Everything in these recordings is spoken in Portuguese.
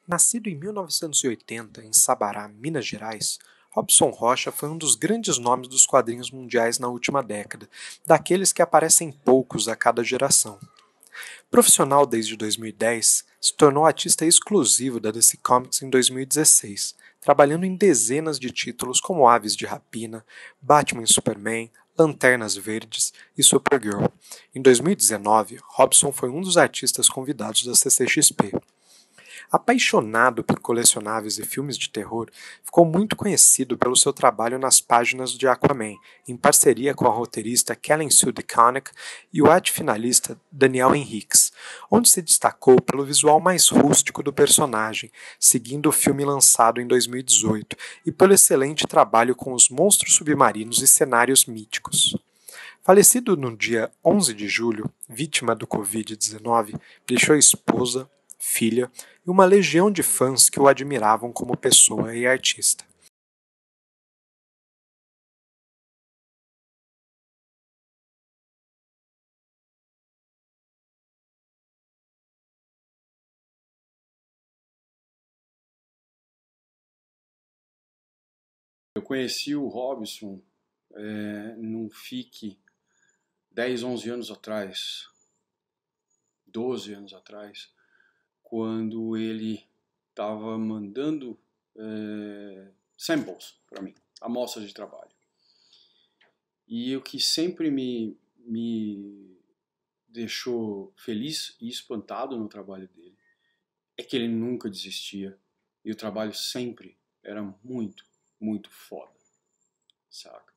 Nascido em 1980 em Sabará, Minas Gerais, Robson Rocha foi um dos grandes nomes dos quadrinhos mundiais na última década, daqueles que aparecem poucos a cada geração. Profissional desde 2010, se tornou artista exclusivo da DC Comics em 2016, trabalhando em dezenas de títulos como Aves de Rapina, Batman e Superman, Lanternas Verdes e Supergirl. Em 2019, Robson foi um dos artistas convidados da CCXP. Apaixonado por colecionáveis e filmes de terror, ficou muito conhecido pelo seu trabalho nas páginas de Aquaman, em parceria com a roteirista Kellen Sue DeConnick e o arte-finalista Daniel Henriques, onde se destacou pelo visual mais rústico do personagem, seguindo o filme lançado em 2018, e pelo excelente trabalho com os monstros submarinos e cenários míticos. Falecido no dia 11 de julho, vítima do Covid-19, deixou esposa, filha e uma legião de fãs que o admiravam como pessoa e artista. Eu conheci o Robson num FIC 10, 11 anos atrás, 12 anos atrás, quando ele estava mandando samples para mim, amostras de trabalho. E o que sempre me deixou feliz e espantado no trabalho dele é que ele nunca desistia e o trabalho sempre era muito, muito foda, saca?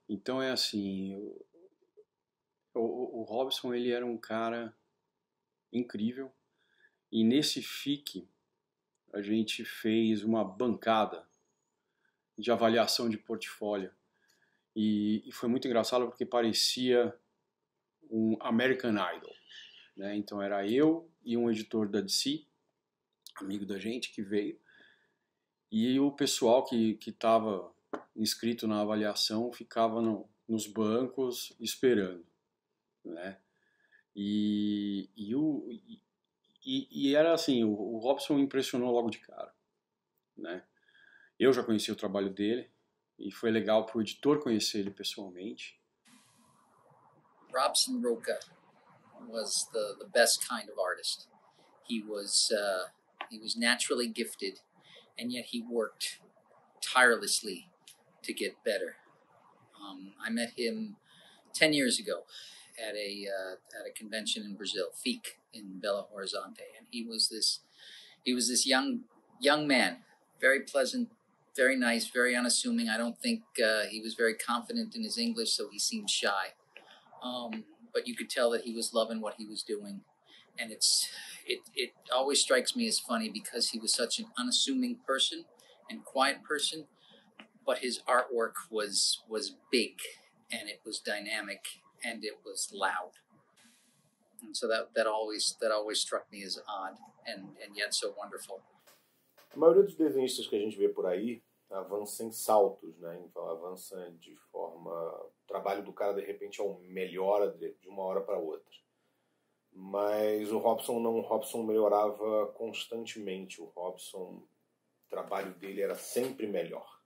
Então é assim, o Robson ele era um cara incrível e nesse FIC a gente fez uma bancada de avaliação de portfólio e foi muito engraçado porque parecia um American Idol, né? Então era eu e um editor da DC, amigo da gente que veio, e o pessoal que estava inscrito na avaliação ficava nos bancos esperando, né? E era assim, o Robson impressionou logo de cara, né? Eu já conheci o trabalho dele e foi legal para o editor conhecer ele pessoalmente. Robson Rocha was the best kind of artist. He was naturally gifted, and yet he worked tirelessly to get better. I met him 10 years ago at a convention in Brazil, FIC in Belo Horizonte, and he was this young man, very pleasant, very nice, very unassuming. I don't think he was very confident in his English, so he seemed shy. But you could tell that he was loving what he was doing, and it always strikes me as funny because he was such an unassuming person and quiet person, but his artwork was big, and it was dynamic, and it was loud. And so that always struck me as odd and yet so wonderful. A maioria dos desenhistas que a gente vê por aí avança em saltos, né? Então avança de forma... O trabalho do cara de repente melhora de uma hora para outra. Mas o Robson melhorava constantemente. O trabalho dele era sempre melhor.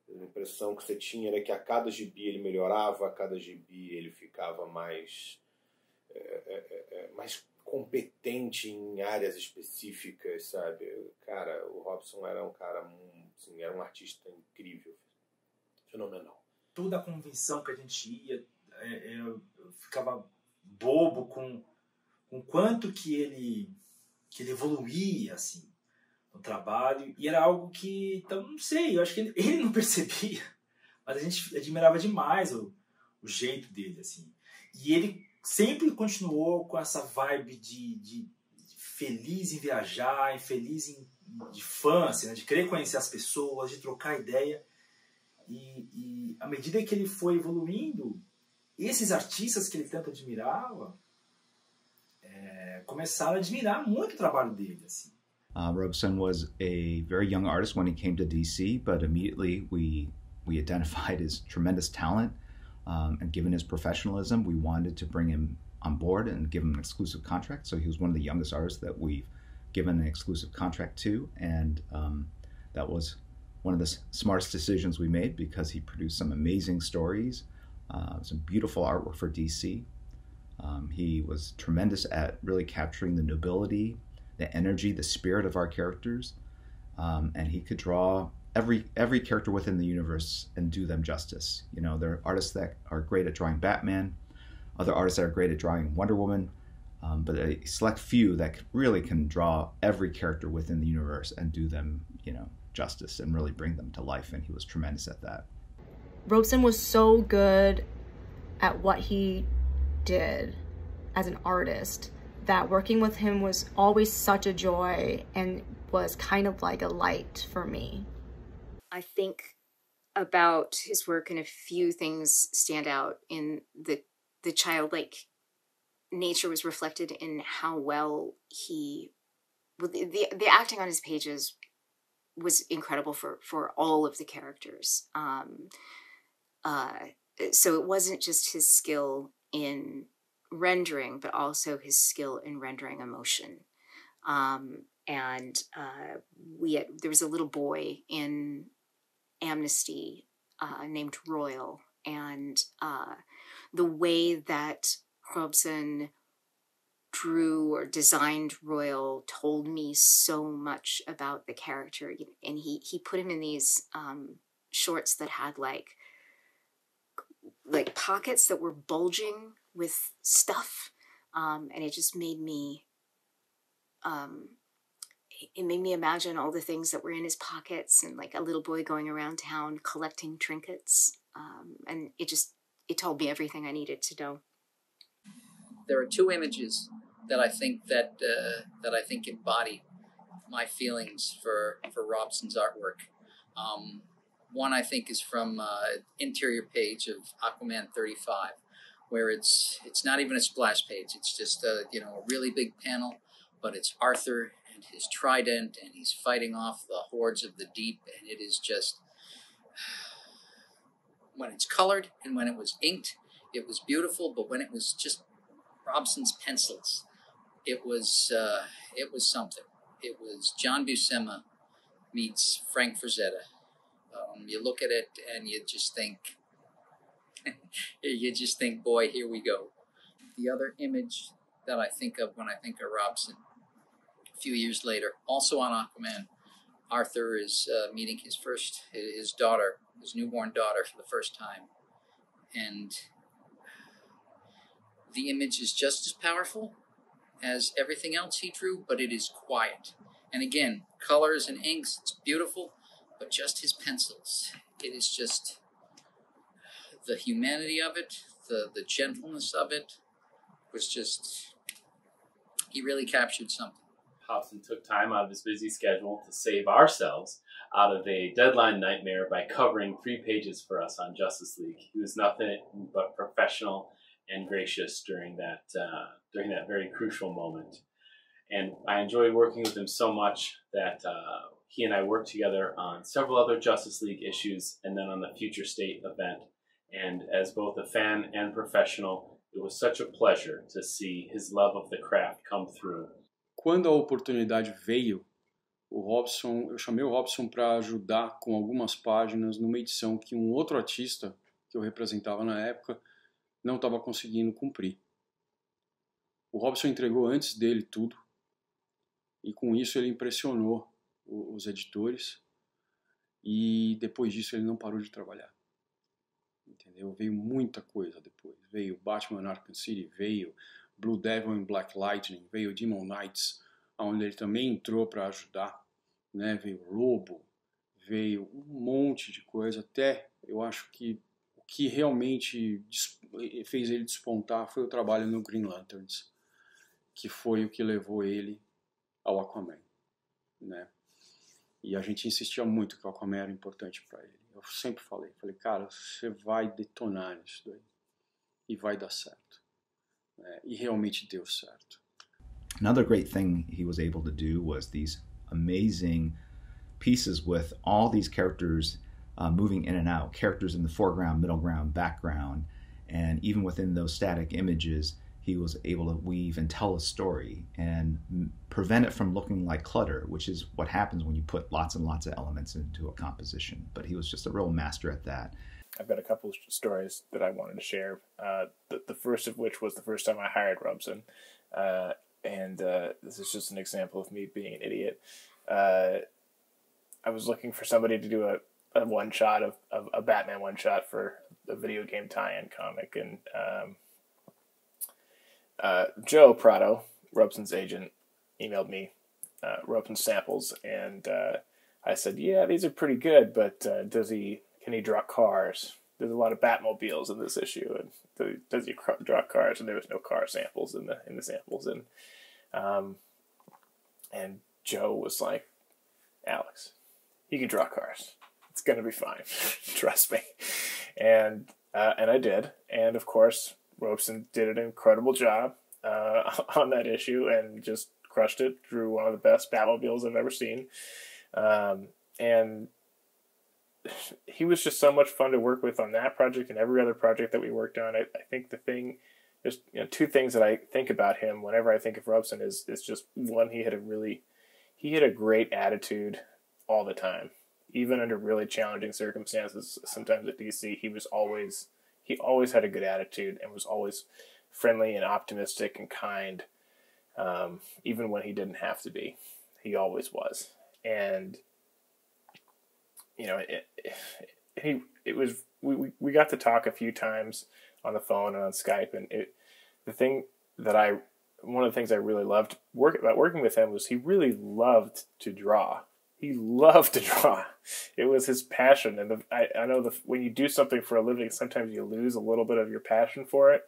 A impressão que você tinha era que a cada gibi ele melhorava, a cada gibi ele ficava mais competente em áreas específicas, sabe? Cara, o Robson era um cara, assim, era um artista incrível, fenomenal. Toda a convenção que a gente ia, eu ficava bobo com quanto que ele evoluía, assim, no trabalho, e era algo que, então, não sei, eu acho que ele não percebia, mas a gente admirava demais o jeito dele, assim. E ele sempre continuou com essa vibe de feliz em viajar, feliz de fã, assim, né? De querer conhecer as pessoas, de trocar ideia. E à medida que ele foi evoluindo, esses artistas que ele tanto admirava começaram a admirar muito o trabalho dele, assim. Robson was a very young artist when he came to DC, but immediately we identified his tremendous talent. And given his professionalism, we wanted to bring him on board and give him an exclusive contract. So he was one of the youngest artists that we've given an exclusive contract to, and that was one of the smartest decisions we made because he produced some amazing stories, some beautiful artwork for DC. He was tremendous at really capturing the nobility, the energy, the spirit of our characters, and he could draw every character within the universe and do them justice. You know, there are artists that are great at drawing Batman, other artists that are great at drawing Wonder Woman, but a select few that really can draw every character within the universe and do them, you know, justice and really bring them to life, and he was tremendous at that. Robson was so good at what he did as an artist that working with him was always such a joy and was kind of like a light for me. I think about his work and a few things stand out in the childlike nature was reflected in how well the acting on his pages was incredible for all of the characters. So it wasn't just his skill in rendering, but also his skill in rendering emotion. There was a little boy in Amnesty named Royal, and the way that Robson drew or designed Royal told me so much about the character. And he put him in these shorts that had like pockets that were bulging with stuff, and it just made me it made me imagine all the things that were in his pockets, and like a little boy going around town collecting trinkets, and it told me everything I needed to know. There are two images that I think embody my feelings for Robson's artwork. One I think is from interior page of Aquaman 35, where it's not even a splash page. It's just a really big panel, but it's Arthur and his trident, and he's fighting off the hordes of the deep, and it is just, when it's colored and when it was inked, it was beautiful, but when it was just Robson's pencils, it was something. It was John Buscema meets Frank Frazetta. You look at it and you just think, boy, here we go. The other image that I think of when I think of Robson, a few years later, also on Aquaman, Arthur is meeting his newborn daughter for the first time. And the image is just as powerful as everything else he drew, but it is quiet. And again, colors and inks, it's beautiful, but just his pencils. It is just the humanity of it, the gentleness of it was just, he really captured something. Robson took time out of his busy schedule to save ourselves out of a deadline nightmare by covering 3 pages for us on Justice League. He was nothing but professional and gracious during that very crucial moment. And I enjoyed working with him so much that he and I worked together on several other Justice League issues and then on the Future State event. And as both a fan and professional, it was such a pleasure to see his love of the craft come through. Quando a oportunidade veio, eu chamei o Robson para ajudar com algumas páginas numa edição que um outro artista que eu representava na época não estava conseguindo cumprir. O Robson entregou antes dele tudo, e com isso ele impressionou os editores, e depois disso ele não parou de trabalhar. Entendeu? Veio muita coisa depois. Veio Batman Arkham City, veio Blue Devil and Black Lightning, veio Demon Knights, onde ele também entrou para ajudar, né? Veio Lobo, veio um monte de coisa, até eu acho que o que realmente fez ele despontar foi o trabalho no Green Lanterns, que foi o que levou ele ao Aquaman, né? E a gente insistia muito que o Aquaman era importante para ele. Eu sempre falei, cara, você vai detonar nisso daí e vai dar certo. E realmente deu certo. Another great thing he was able to do was these amazing pieces with all these characters moving in and out, characters in the foreground, middle ground, background, and even within those static images, he was able to weave and tell a story and prevent it from looking like clutter, which is what happens when you put lots and lots of elements into a composition. But he was just a real master at that. I've got a couple of stories that I wanted to share. The first of which was the first time I hired Robson. This is just an example of me being an idiot. I was looking for somebody to do a one-shot of a Batman one-shot for a video game tie-in comic. And Joe Prado, Robson's agent, emailed me Robson's samples. And I said, yeah, these are pretty good, but can he draw cars? There's a lot of Batmobiles in this issue. And does he draw cars? And there was no car samples in the samples. And Joe was like, Alex, you can draw cars. It's going to be fine. Trust me. And I did. And of course, Robson did an incredible job on that issue and just crushed it. Drew one of the best Batmobiles I've ever seen. And he was just so much fun to work with on that project and every other project that we worked on. I think there's two things that I think about him whenever I think of Robson is just one, he had a great attitude all the time, even under really challenging circumstances. Sometimes at DC, he always had a good attitude and was always friendly and optimistic and kind, even when he didn't have to be. He always was. And we got to talk a few times on the phone and on Skype, and one of the things I really loved about working with him was he really loved to draw. He loved to draw. It was his passion, and I know when you do something for a living, sometimes you lose a little bit of your passion for it,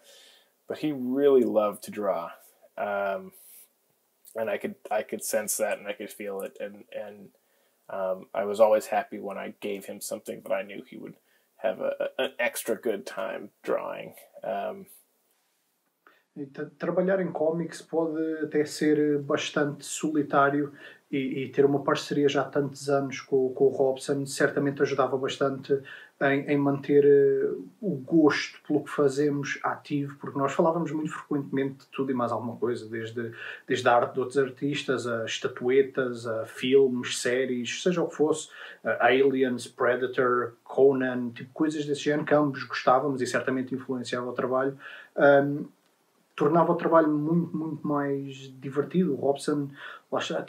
but he really loved to draw, and I could sense that, and I could feel it, and I was always happy when I gave him something that I knew he would have an extra good time drawing. Trabalhar em cómics pode até ser bastante solitário e ter uma parceria já há tantos anos com o Robson certamente ajudava bastante em manter o gosto pelo que fazemos ativo, porque nós falávamos muito frequentemente de tudo e mais alguma coisa, desde a arte de outros artistas, a estatuetas, a filmes, séries, seja o que fosse, Aliens, Predator, Conan, tipo coisas desse género que ambos gostávamos e certamente influenciava o trabalho. Tornava o trabalho muito, muito mais divertido. O Robson, lá está,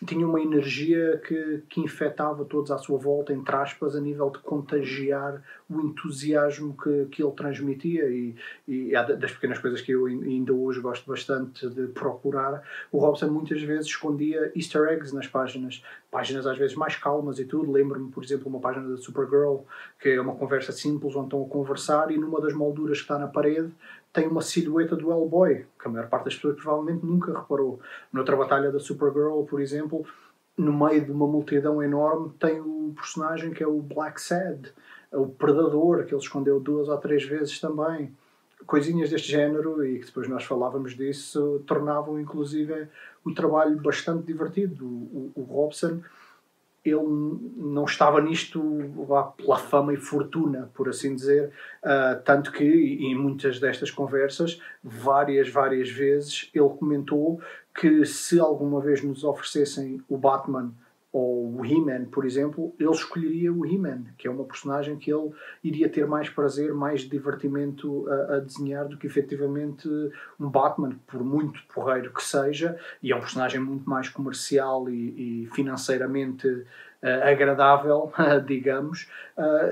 tinha uma energia que infetava todos à sua volta, entre aspas, a nível de contagiar o entusiasmo que ele transmitia e é das pequenas coisas que eu ainda hoje gosto bastante de procurar. O Robson muitas vezes escondia easter eggs nas páginas às vezes mais calmas e tudo. Lembro-me, por exemplo, uma página da Supergirl, que é uma conversa simples onde estão a conversar e numa das molduras que está na parede tem uma silhueta do Hellboy, que a maior parte das pessoas provavelmente nunca reparou. Noutra batalha da Supergirl, por exemplo, no meio de uma multidão enorme, tem o personagem que é o Black Sad, o Predador, que ele escondeu 2 ou 3 vezes também. Coisinhas deste género, e que depois nós falávamos disso, tornavam inclusive o trabalho bastante divertido. O Robson, ele não estava nisto pela fama e fortuna, por assim dizer, tanto que em muitas destas conversas, várias vezes, ele comentou que se alguma vez nos oferecessem o Batman ou o He-Man, por exemplo, ele escolheria o He-Man, que é uma personagem que ele iria ter mais prazer, mais divertimento a desenhar do que efetivamente um Batman, por muito porreiro que seja, e é um personagem muito mais comercial e financeiramente agradável, digamos,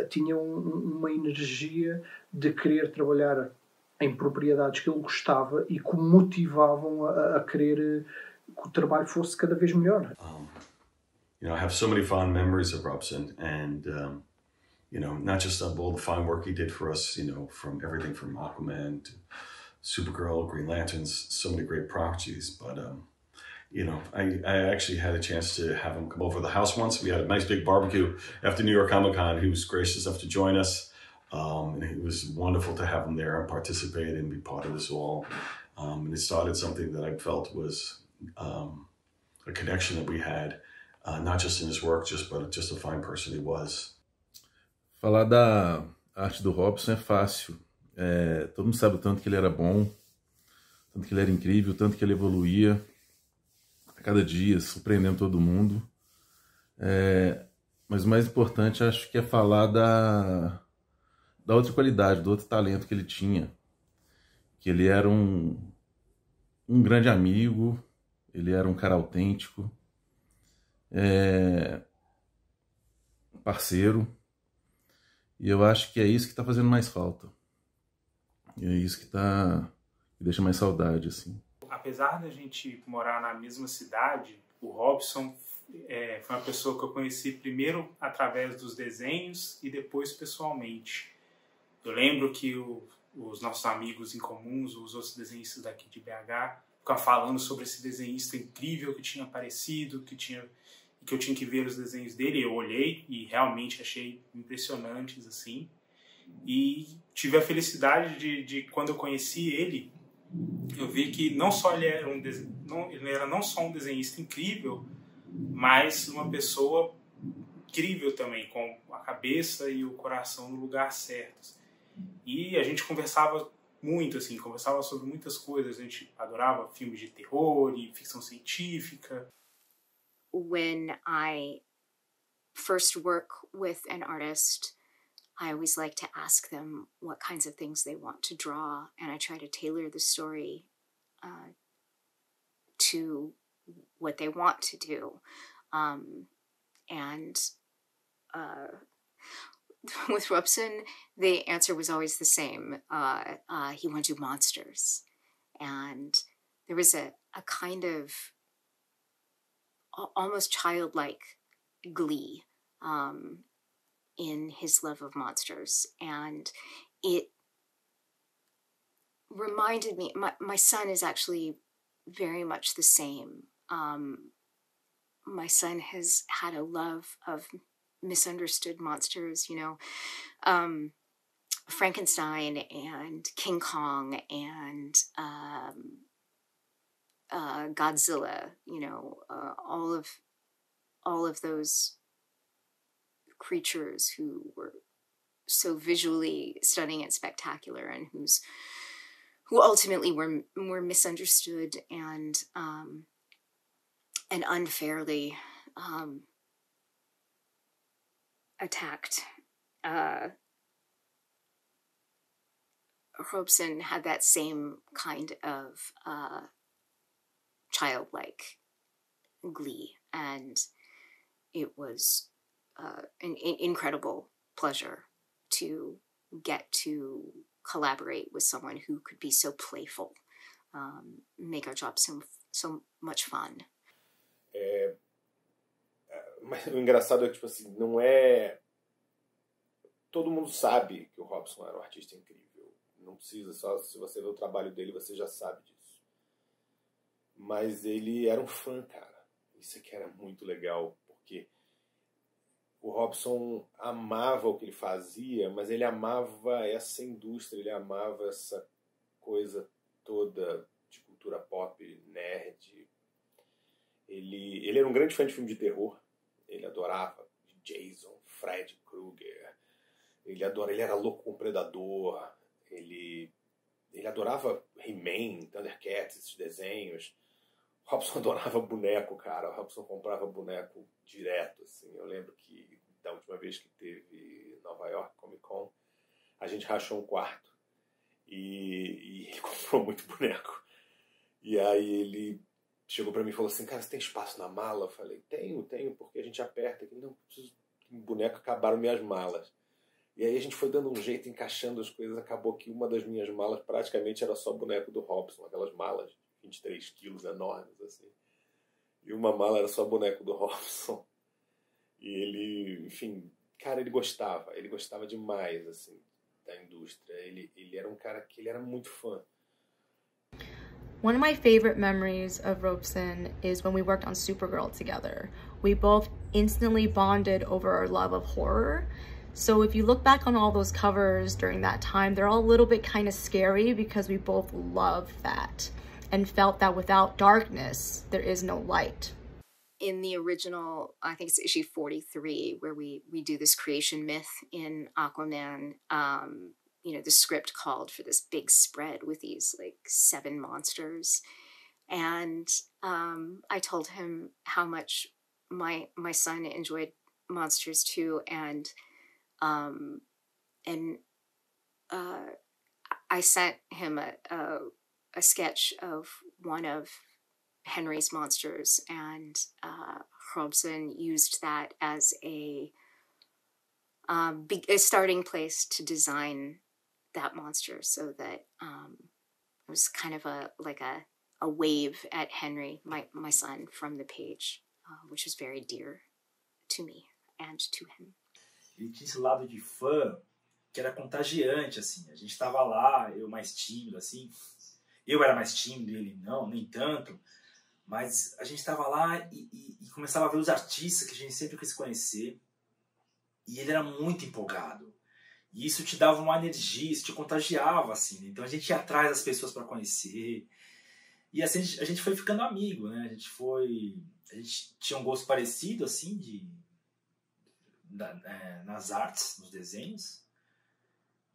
tinha uma energia de querer trabalhar em propriedades que ele gostava e que o motivavam a querer que o trabalho fosse cada vez melhor. I have so many fond memories of Robson, and not just of all the fine work he did for us, from everything from Aquaman to Supergirl, Green Lanterns, so many great properties. But I actually had a chance to have him come over to the house once. We had a nice big barbecue after New York Comic Con. He was gracious enough to join us, and it was wonderful to have him there and participate and be part of this all. And it started something that I felt was a connection that we had. Not just in his work, but just a fine person he was. Falar da arte do Robson é fácil. Todo mundo sabe o tanto que ele era bom. tanto que ele era incrível, tanto que ele evoluía a cada dia, surpreendendo todo mundo. Mas o mais importante, acho que é falar da outra qualidade, do outro talento que ele tinha. Que ele era um grande amigo, ele era um cara autêntico, parceiro, e eu acho que é isso que está fazendo mais falta. E é isso que deixa mais saudade, assim. Apesar da gente morar na mesma cidade, o Robson foi uma pessoa que eu conheci primeiro através dos desenhos e depois pessoalmente. Eu lembro que os nossos amigos em comuns, os outros desenhistas daqui de BH, ficavam falando sobre esse desenhista incrível que tinha aparecido, que eu tinha que ver os desenhos dele. Eu olhei e realmente achei impressionantes, assim. E tive a felicidade de quando eu conheci ele, eu vi que não só ele era não só um desenhista incrível, mas uma pessoa incrível também, com a cabeça e o coração no lugar certos. E a gente conversava muito, assim, conversava sobre muitas coisas. A gente adorava filmes de terror e ficção científica. When I first work with an artist, I always like to ask them what kinds of things they want to draw, and I try to tailor the story to what they want to do. With Robson, the answer was always the same. He wanted to do monsters. And there was a kind of almost childlike glee in his love of monsters. And it reminded me, my son is actually very much the same. My son has had a love of misunderstood monsters, Frankenstein and King Kong and Godzilla, all of those creatures who were so visually stunning and spectacular, and who ultimately were misunderstood and unfairly attacked. Robson had that same kind of childlike glee, and it was an incredible pleasure to get to collaborate with someone who could be so playful, make our job so much fun. Mas o engraçado é que, tipo assim, não é... Todo mundo sabe que o Robson era um artista incrível. Não precisa, só se você ver o trabalho dele, você já sabe disso. Mas ele era um fã, cara. Isso aqui era muito legal, porque o Robson amava o que ele fazia, mas ele amava essa indústria, ele amava essa coisa toda de cultura pop, nerd. Ele era um grande fã de filme de terror. Ele adorava Jason, Fred Krueger. Ele era louco com Predador. Ele adorava He-Man, Thundercats, esses desenhos. O Robson adorava boneco, cara. O Robson comprava boneco direto, assim. Eu lembro que da última vez que teve Nova York Comic Con, a gente rachou um quarto. E ele comprou muito boneco. E aí ele chegou pra mim e falou assim, cara, você tem espaço na mala? Eu falei, tenho, porque a gente aperta aqui. Não, preciso de um boneco, acabaram minhas malas. E aí a gente foi dando um jeito, encaixando as coisas. Acabou que uma das minhas malas praticamente era só boneco do Robson. Aquelas malas de 23 quilos enormes, assim. E uma mala era só boneco do Robson. E ele, enfim, cara, ele gostava demais, assim, da indústria. Ele era um cara que ele era muito fã. One of my favorite memories of Robson is when we worked on Supergirl together. We both instantly bonded over our love of horror. So if you look back on all those covers during that time, they're all a little bit kind of scary because we both loved that and felt that without darkness, there is no light. In the original, I think it's issue 43, where we do this creation myth in Aquaman, the script called for this big spread with these like 7 monsters. And I told him how much my son enjoyed monsters too. And I sent him a sketch of one of Henry's monsters, and Robson used that as a starting place to design that monster, so that it was kind of a wave at Henry, my son, from the page, which was very dear to me and to him. Ele tinha esse lado de fã que era contagiante, assim. A gente estava lá, eu mais tímido, assim. Eu era mais tímido, ele não, nem tanto. Mas a gente estava lá e começava a ver os artistas que a gente sempre quis conhecer. E ele era muito empolgado. E isso te dava uma energia, isso te contagiava, assim. Então a gente ia atrás das pessoas para conhecer. E assim a gente foi ficando amigo, né? A gente tinha um gosto parecido, assim, nas artes, nos desenhos.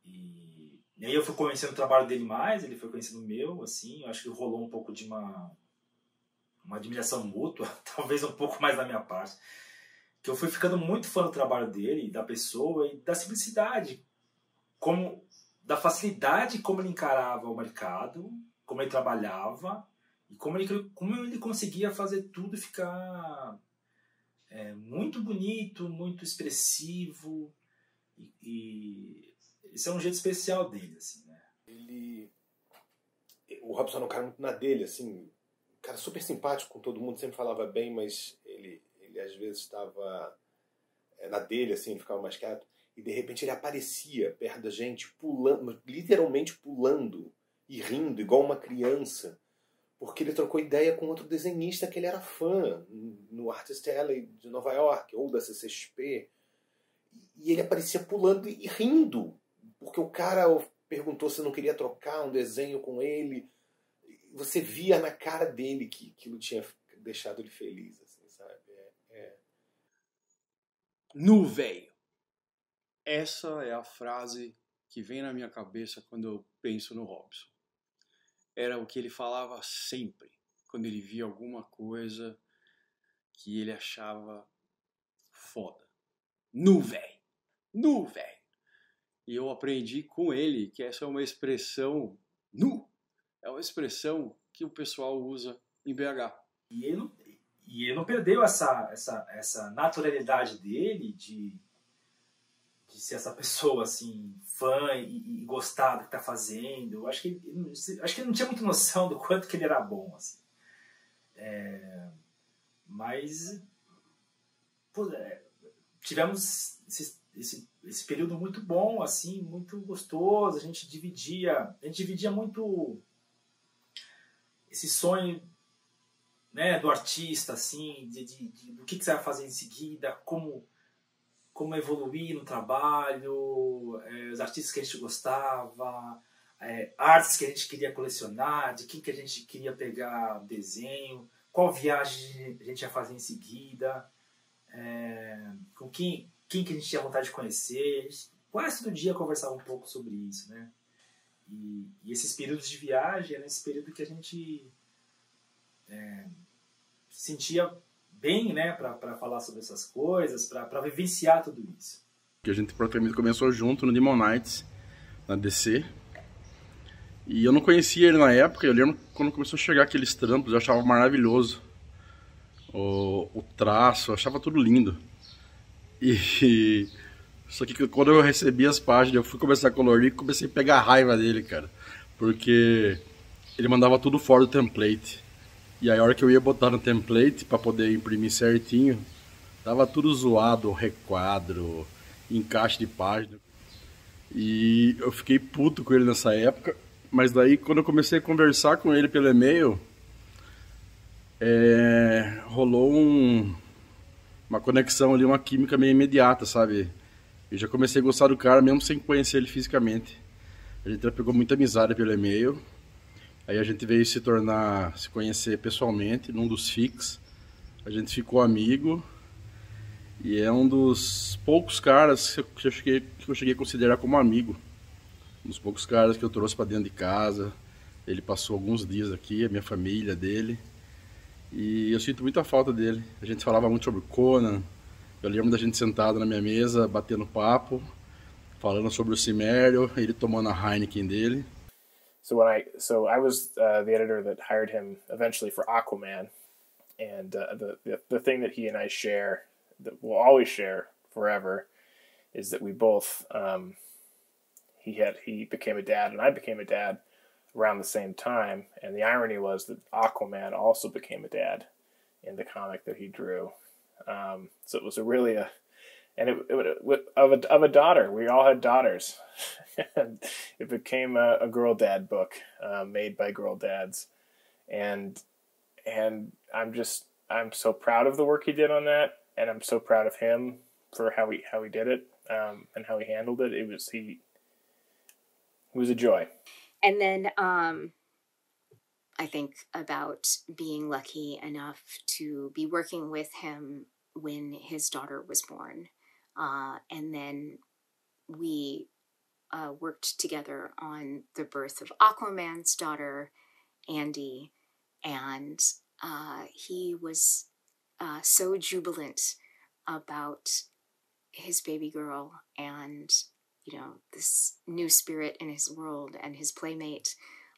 E aí eu fui conhecendo o trabalho dele mais, ele foi conhecendo o meu, assim. Eu acho que rolou um pouco de uma admiração mútua, talvez um pouco mais da minha parte. Que eu fui ficando muito fã do trabalho dele, da pessoa e da simplicidade, da facilidade como ele encarava o mercado, como ele trabalhava e como ele conseguia fazer tudo ficar muito bonito, muito expressivo, e esse é um jeito especial dele, assim, né? O Robson é um cara muito na dele, assim, um cara super simpático com todo mundo, sempre falava bem, mas ele às vezes estava na dele, assim, ele ficava mais quieto, e de repente ele aparecia perto da gente, pulando, literalmente pulando e rindo, igual uma criança, porque ele trocou ideia com outro desenhista que ele era fã, no Artist Alley de Nova York, ou da CCXP, e ele aparecia pulando e rindo, porque o cara perguntou se não queria trocar um desenho com ele. Você via na cara dele que aquilo tinha deixado ele feliz, assim, sabe? Nu, velho. Essa é a frase que vem na minha cabeça quando eu penso no Robson. Era o que ele falava sempre, quando ele via alguma coisa que ele achava foda. Nu, velho. Nu, velho. E eu aprendi com ele que essa é uma expressão nu. É uma expressão que o pessoal usa em BH. E ele não perdeu essa naturalidade dele de ser essa pessoa assim, fã e gostar do que está fazendo. Eu acho que ele não tinha muita noção do quanto que ele era bom, assim. Mas tivemos esse período muito bom, assim, muito gostoso. A gente dividia muito esse sonho, né, do artista, assim, do que você vai fazer em seguida, como evoluir no trabalho, os artistas que a gente gostava, artes que a gente queria colecionar, de quem que a gente queria pegar desenho, qual viagem a gente ia fazer em seguida, com quem que a gente tinha vontade de conhecer. A gente quase todo dia conversava um pouco sobre isso, né? E esses períodos de viagem eram esse período que a gente se sentia bem, né, para falar sobre essas coisas, para vivenciar tudo isso. Que a gente praticamente começou junto no Demon Knights, na DC. E eu não conhecia ele na época. Eu lembro quando começou a chegar aqueles trampos, eu achava maravilhoso o traço, eu achava tudo lindo. Só que quando eu recebi as páginas, eu fui começar a colorir e comecei a pegar a raiva dele, cara. Porque ele mandava tudo fora do template. E aí a hora que eu ia botar no template para poder imprimir certinho, tava tudo zoado, requadro, encaixe de página. E eu fiquei puto com ele nessa época. Mas daí quando eu comecei a conversar com ele pelo e-mail, rolou uma conexão ali, uma química meio imediata, sabe? Eu já comecei a gostar do cara mesmo sem conhecer ele fisicamente. A gente já pegou muita amizade pelo e-mail. Aí a gente veio se conhecer pessoalmente num dos FICs. A gente ficou amigo. E é um dos poucos caras que eu cheguei a considerar como amigo Um dos poucos caras que eu trouxe para dentro de casa. Ele passou alguns dias aqui, a minha família dele. E eu sinto muita falta dele. A gente falava muito sobre Conan. Eu lembro da gente sentado na minha mesa, batendo papo, falando sobre o Cimério, ele tomando a Heineken dele. So I was the editor that hired him eventually for Aquaman, and the thing that he and I share, that we'll always share forever, is that we both he became a dad and I became a dad around the same time, and the irony was that Aquaman also became a dad in the comic that he drew. So it was of a daughter. We all had daughters, and it became a girl dad book made by girl dads, and I'm so proud of the work he did on that, and I'm so proud of him for how he did it and how he handled it. It was a joy. And then I think about being lucky enough to be working with him when his daughter was born. And then we worked together on the birth of Aquaman's daughter, Andy. And he was so jubilant about his baby girl and, you know, this new spirit in his world and his playmate.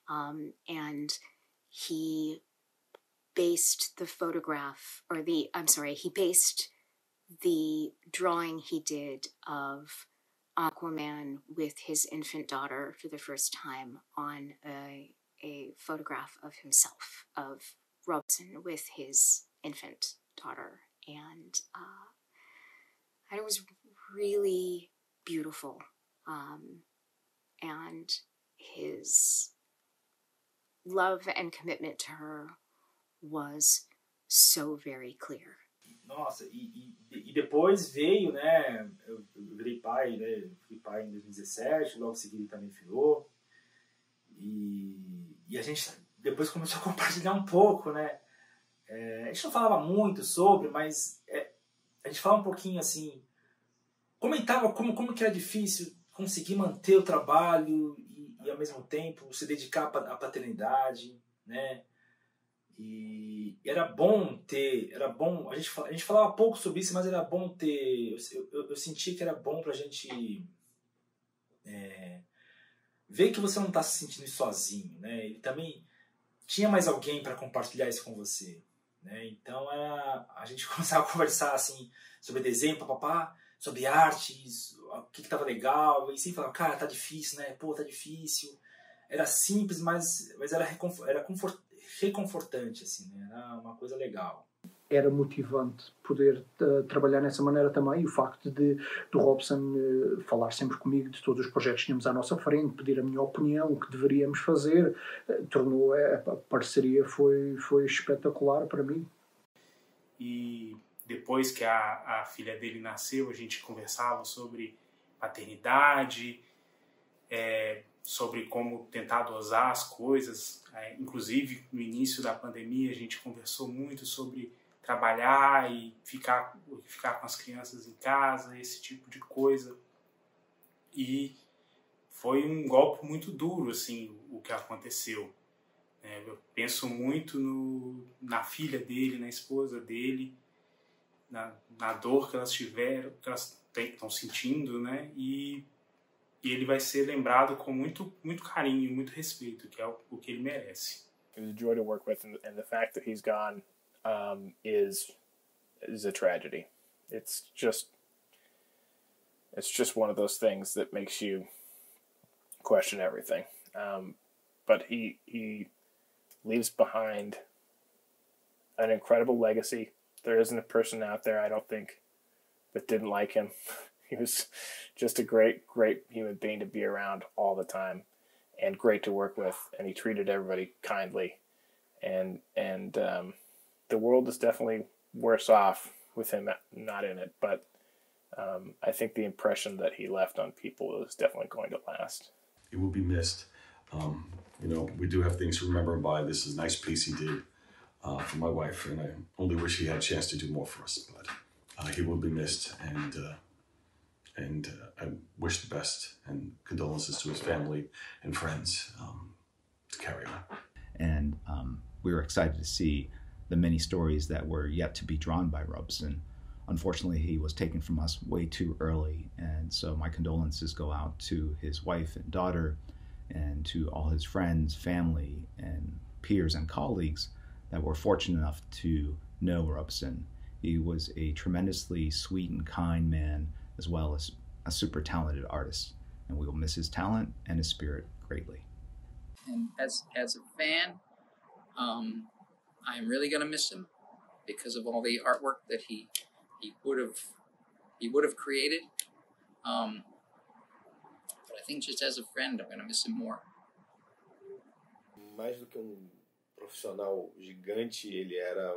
And he based the photograph, he based the drawing he did of Aquaman with his infant daughter for the first time on a photograph of himself, of Robson with his infant daughter. And it was really beautiful. And his love and commitment to her was so very clear. Nossa, e depois veio, né? Eu virei pai, né? Fui pai em 2017, logo em seguida ele também virou. E a gente depois começou a compartilhar um pouco, né? A gente não falava muito sobre, mas a gente falava um pouquinho assim, comentava como que era difícil conseguir manter o trabalho e ao mesmo tempo se dedicar à paternidade, né? E era bom, a gente falava pouco sobre isso, mas era bom ter, eu sentia que era bom pra gente ver que você não tá se sentindo sozinho, né? Ele também tinha mais alguém para compartilhar isso com você, né? Então a gente começava a conversar assim sobre desenho, papapá, sobre artes, o que tava legal, e sempre falava, cara, tá difícil, né? Pô, tá difícil. Era simples, mas era reconfortante, assim, né? Era uma coisa legal. Era motivante poder trabalhar nessa maneira também, e o facto do Robson falar sempre comigo de todos os projetos que tínhamos à nossa frente, pedir a minha opinião, o que deveríamos fazer, tornou a parceria foi espetacular para mim. E depois que a filha dele nasceu, a gente conversava sobre paternidade, sobre como tentar dosar as coisas. Inclusive, no início da pandemia, a gente conversou muito sobre trabalhar e ficar com as crianças em casa, esse tipo de coisa. E foi um golpe muito duro, assim, o que aconteceu. Eu penso muito na filha dele, na esposa dele, na dor que elas tiveram, que elas estão sentindo, né? E ele vai ser lembrado com muito, muito carinho, muito respeito, que é o que ele merece. It was a joy to work with, and the fact that he's gone is a tragedy. It's just one of those things that makes you question everything. But he leaves behind an incredible legacy. There isn't a person out there, I don't think, that didn't like him. He was just a great, great human being to be around all the time, and great to work with. And he treated everybody kindly, and the world is definitely worse off with him not in it. But I think the impression that he left on people is definitely going to last. It will be missed. We do have things to remember him by. This is a nice piece he did for my wife, and I only wish he had a chance to do more for us. But he will be missed, and and I wish the best, and condolences to his family and friends to carry on. And we were excited to see the many stories that were yet to be drawn by Robson. Unfortunately, he was taken from us way too early, and so my condolences go out to his wife and daughter and to all his friends, family, and peers and colleagues that were fortunate enough to know Robson. He was a tremendously sweet and kind man, as well as a super talented artist, and we will miss his talent and his spirit greatly. And as a fan, I'm really going to miss him because of all the artwork that he would have created. But I think just as a friend, I'm going to miss him more. Mais do que profissional gigante, ele era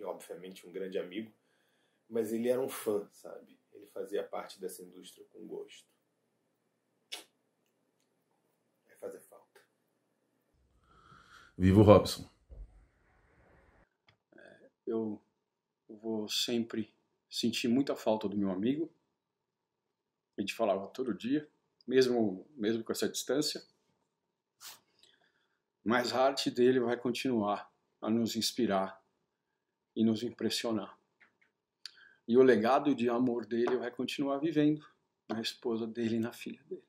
obviamente um grande amigo, mas ele era um fã, sabe? Ele fazia parte dessa indústria com gosto. Vai fazer falta. Viva o Robson. Eu vou sempre sentir muita falta do meu amigo. A gente falava todo dia, mesmo com essa distância. Mas a arte dele vai continuar a nos inspirar e nos impressionar. E o legado de amor dele vai continuar vivendo na esposa dele e na filha dele.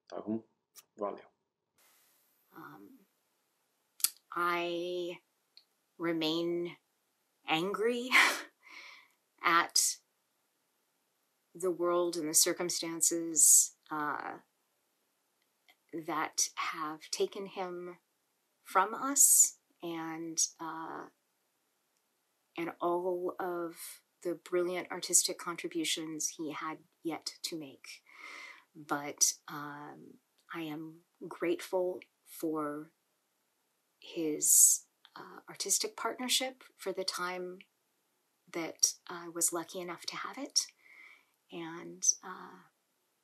Tá bom? Valeu. I remain angry at the world and the circumstances that have taken him from us, and all of the brilliant artistic contributions he had yet to make. But I am grateful for his artistic partnership, for the time that I was lucky enough to have it, and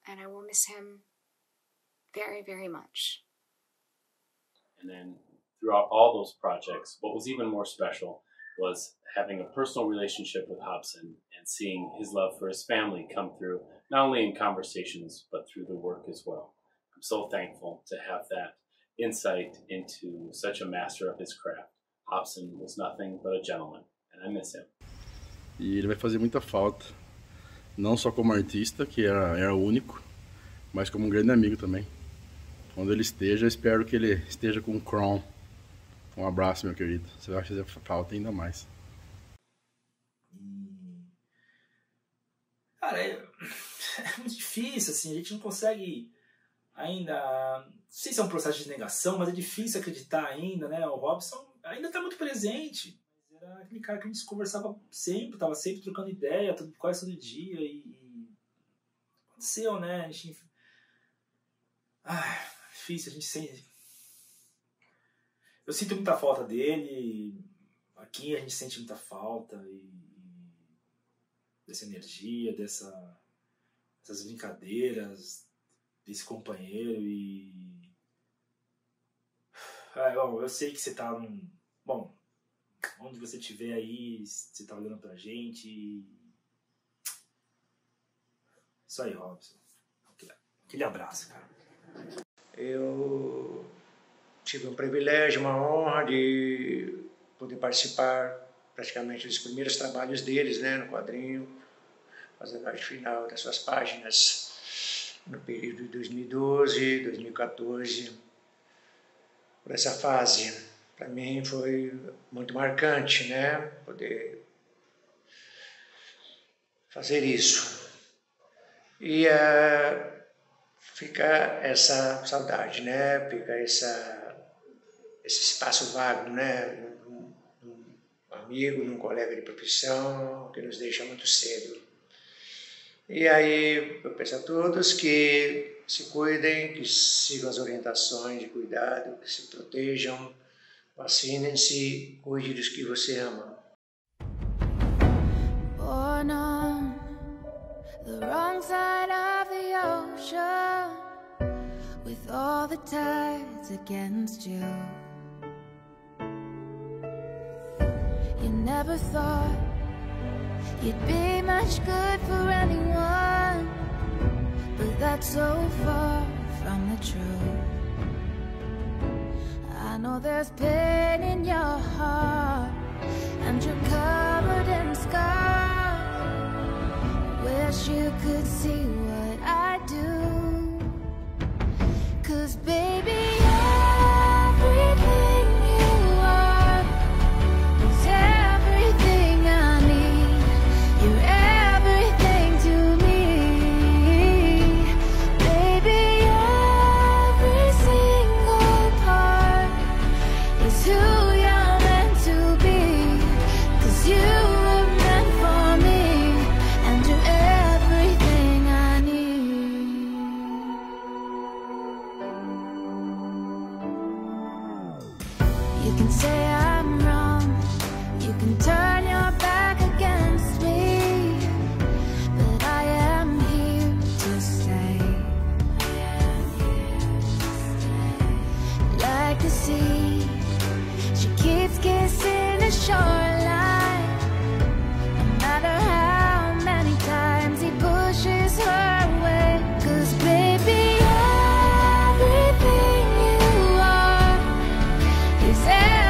I will miss him very, very much. And then throughout all those projects, what was even more special was having a personal relationship with Hobson and seeing his love for his family come through, not only in conversations, but through the work as well. I'm so thankful to have that insight into such a master of his craft. Hobson was nothing but a gentleman, and I miss him. E ele vai fazer muita falta, não só como artista, que era único, mas como um grande amigo também. Onde ele esteja, espero que ele esteja com o Crown. Um abraço, meu querido. Você vai fazer falta ainda mais. Cara, é muito difícil, assim, a gente não consegue ainda... Não sei se é um processo de negação, mas é difícil acreditar ainda, né? O Robson ainda está muito presente. Era aquele cara que a gente conversava sempre, estava sempre trocando ideia, quase todo dia, e aconteceu, né? A gente... difícil, a gente sente... Eu sinto muita falta dele, aqui a gente sente muita falta, e dessa energia, dessas brincadeiras, desse companheiro, e... eu sei que você tá num... Bom, onde você estiver aí, você tá olhando pra gente, e... Isso aí, Robson. Aquele abraço, cara. Eu tive um privilégio, uma honra de poder participar praticamente dos primeiros trabalhos deles, né, no quadrinho, fazendo a arte final das suas páginas no período de 2012, 2014. Por essa fase, para mim foi muito marcante, né, poder fazer isso. E fica essa saudade, né, fica esse espaço vago, né, um amigo, um colega de profissão que nos deixa muito cedo. E aí eu peço a todos que se cuidem, que sigam as orientações de cuidado, que se protejam, vacinem-se, cuide dos que você ama. Born on the wrong side of the ocean, with all the tides against you. You never thought you'd be much good for anyone, but that's so far from the truth. I know there's pain in your heart, and you're covered in scars. Wish you could see what I do, 'cause baby, everything you are is everything I need. You're everything to me, baby. Every single part is who you're meant to be, 'cause you were meant for me, and you're everything I need. You can say I'm wrong, you can turn your back against me, but I am here to stay. Like the sea, she keeps kissing the shoreline, no matter how many times he pushes her away. 'Cause baby, everything you are is everything